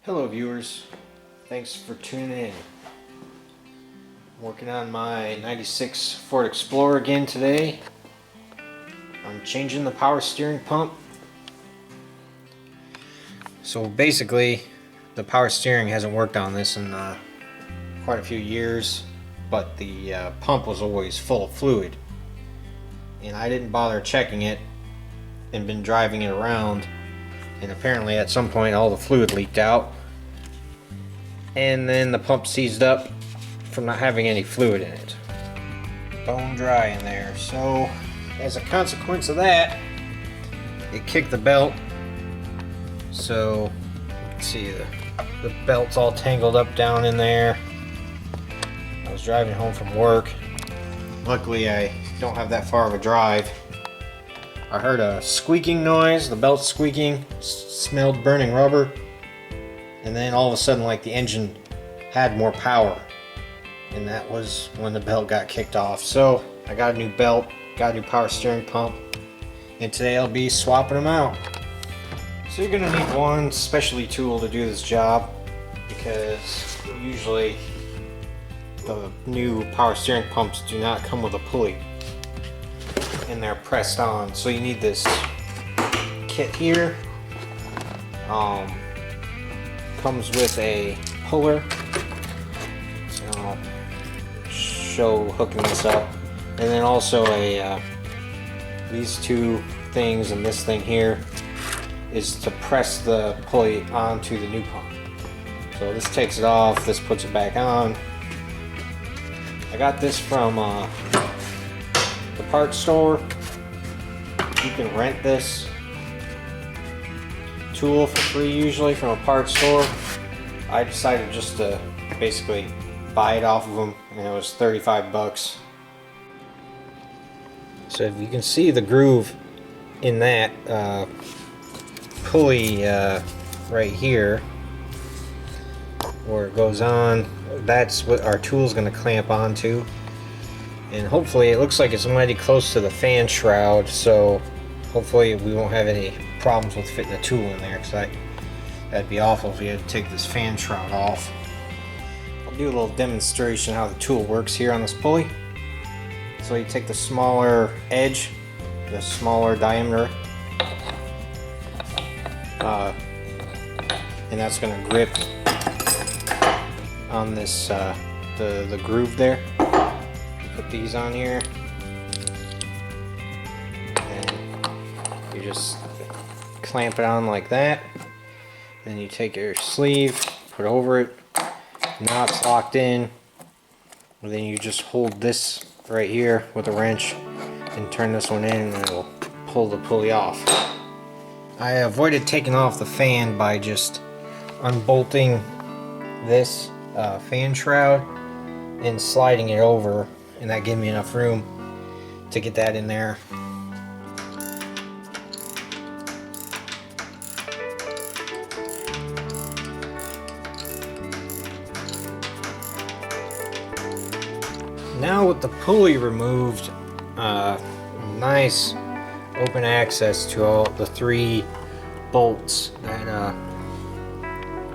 Hello viewers, thanks for tuning in. I'm working on my 96 Ford Explorer again today. I'm changing the power steering pump. So basically the power steering hasn't worked on this in quite a few years, but the pump was always full of fluid. And I didn't bother checking it and been driving it around, and apparently at some point all the fluid leaked out. And then the pump seized up from not having any fluid in it. Bone dry in there. So as a consequence of that, it kicked the belt. So you can see the belt's all tangled up down in there. I was driving home from work. Luckily I don't have that far of a drive. I heard a squeaking noise, the belt squeaking, smelled burning rubber. And then all of a sudden, like, the engine had more power, and that was when the belt got kicked off. So I got a new belt, got a new power steering pump, and today I'll be swapping them out. So you're gonna need one specialty tool to do this job, because usually the new power steering pumps do not come with a pulley and they're pressed on. So you need this kit here. Comes with a puller. I'll show hooking this up, and then also a these two things and this thing here is to press the pulley onto the new pump. So this takes it off, this puts it back on. I got this from the parts store. You can rent this tool for free usually from a parts store. I decided just to basically buy it off of them, and it was 35 bucks. So if you can see the groove in that pulley right here where it goes on, that's what our tool is going to clamp onto. And hopefully it looks like it's mighty close to the fan shroud, so hopefully we won't have any problems with fitting the tool in there, because that'd be awful if we had to take this fan shroud off. I'll do a little demonstration how the tool works here on this pulley. So you take the smaller edge, the smaller diameter, and that's going to grip on this the groove there. Put these on here, and you just clamp it on like that. Then you take your sleeve, put over it. Now it's locked in. And then you just hold this right here with a wrench and turn this one in, and it'll pull the pulley off. I avoided taking off the fan by just unbolting this fan shroud and sliding it over, and that gave me enough room to get that in there. Now with the pulley removed, nice open access to all the three bolts that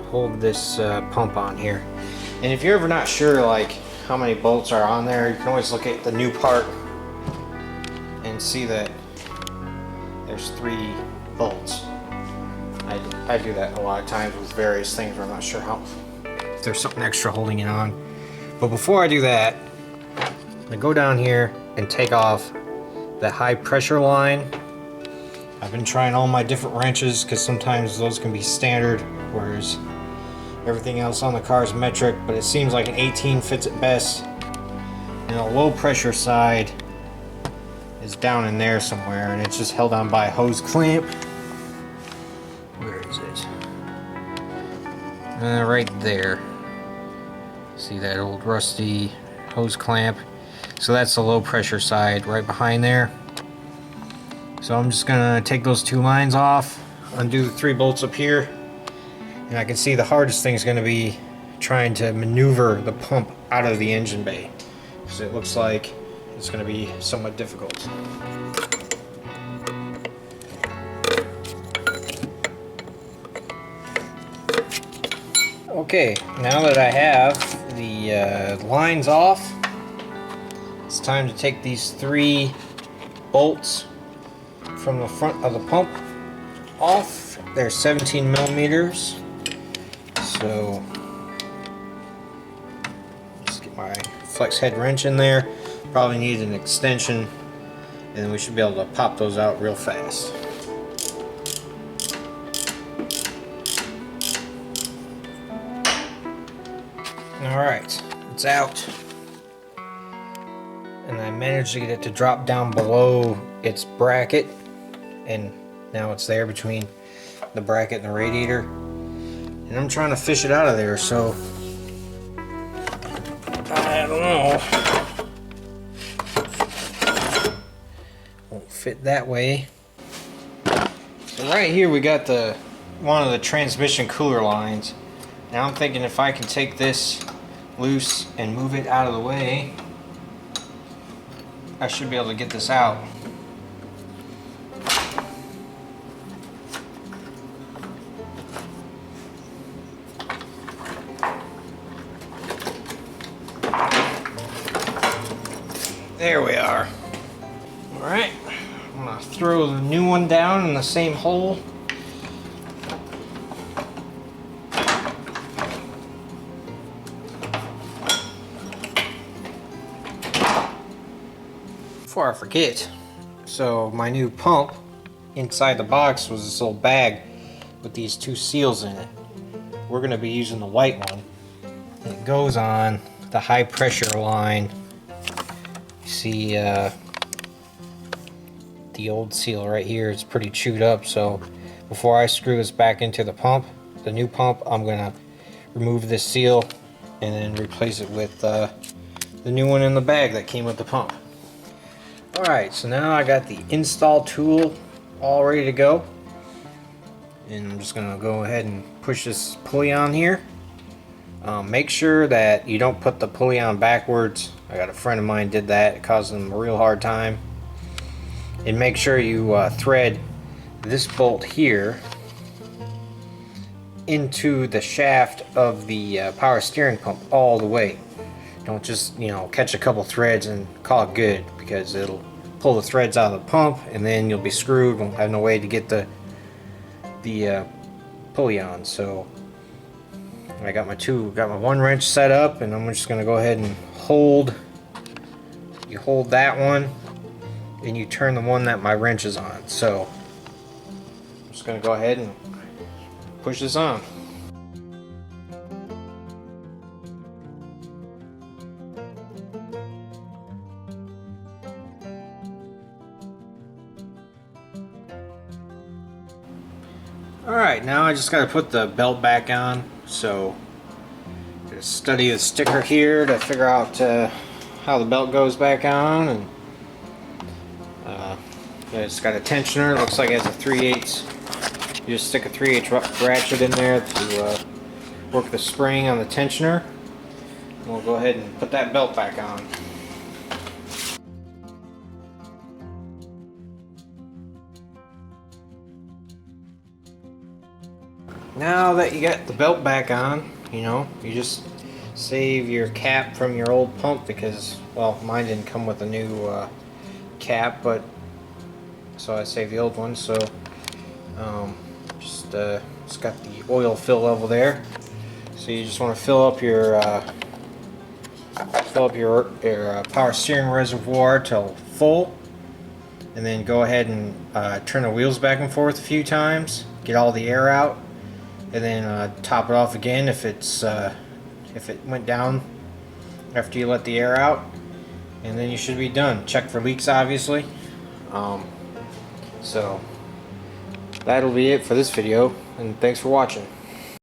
hold this pump on here. And if you're ever not sure like how many bolts are on there, you can always look at the new part and see that there's 3 bolts. I do that a lot of times with various things where I'm not sure if there's something extra holding it on. But before I do that, I go down here and take off the high pressure line. I've been trying all my different wrenches because sometimes those can be standard, whereas everything else on the car is metric, but it seems like an 18 fits it best. And the low pressure side is down in there somewhere, and it's just held on by a hose clamp. Where is it? Right there. See that old rusty hose clamp? So that's the low pressure side right behind there. So I'm just gonna take those 2 lines off, undo the 3 bolts up here, and I can see the hardest thing is gonna be trying to maneuver the pump out of the engine bay, because it looks like it's gonna be somewhat difficult. Okay, now that I have the lines off, it's time to take these 3 bolts from the front of the pump off. They're 17 millimeters. So just get my flex head wrench in there. Probably need an extension, and then we should be able to pop those out real fast. Alright, it's out. And I managed to get it to drop down below its bracket, and now it's there between the bracket and the radiator. And I'm trying to fish it out of there, so I don't know. Won't fit that way. So right here we got one of the transmission cooler lines. Now I'm thinking if I can take this loose and move it out of the way, I should be able to get this out. There we are. Alright, I'm going to throw the new one down in the same hole. Before I forget, so my new pump inside the box was this little bag with these 2 seals in it. We're going to be using the white one. It goes on the high pressure line. You see the old seal right here is pretty chewed up, so before I screw this back into the pump, the new pump, I'm going to remove this seal and then replace it with the new one in the bag that came with the pump. Alright, so now I got the install tool all ready to go, and I'm just going to go ahead and push this pulley on here. Make sure that you don't put the pulley on backwards. I got a friend of mine did that. It caused him a real hard time. And make sure you thread this bolt here into the shaft of the power steering pump all the way. Don't just, catch a couple threads and call it good, because it'll pull the threads out of the pump and then you'll be screwed. Won't have no way to get the pulley on. So I got my 1 wrench set up, and I'm just going to go ahead and hold that one, and you turn the one that my wrench is on. So I'm just going to go ahead and push this on. Alright, now I just got to put the belt back on. So I'm going to study the sticker here to figure out how the belt goes back on. And it's got a tensioner. It looks like it has a 3/8. You just stick a 3/8 ratchet in there to work the spring on the tensioner. And we'll go ahead and put that belt back on. Now that you got the belt back on, you just save your cap from your old pump, because, well, mine didn't come with a new cap, but so I saved the old one. So it's got the oil fill level there. So you just want to fill up your power steering reservoir till full, and then go ahead and turn the wheels back and forth a few times, get all the air out. And then top it off again if it went down after you let the air out, and then you should be done. Check for leaks, obviously. So that'll be it for this video, and thanks for watching.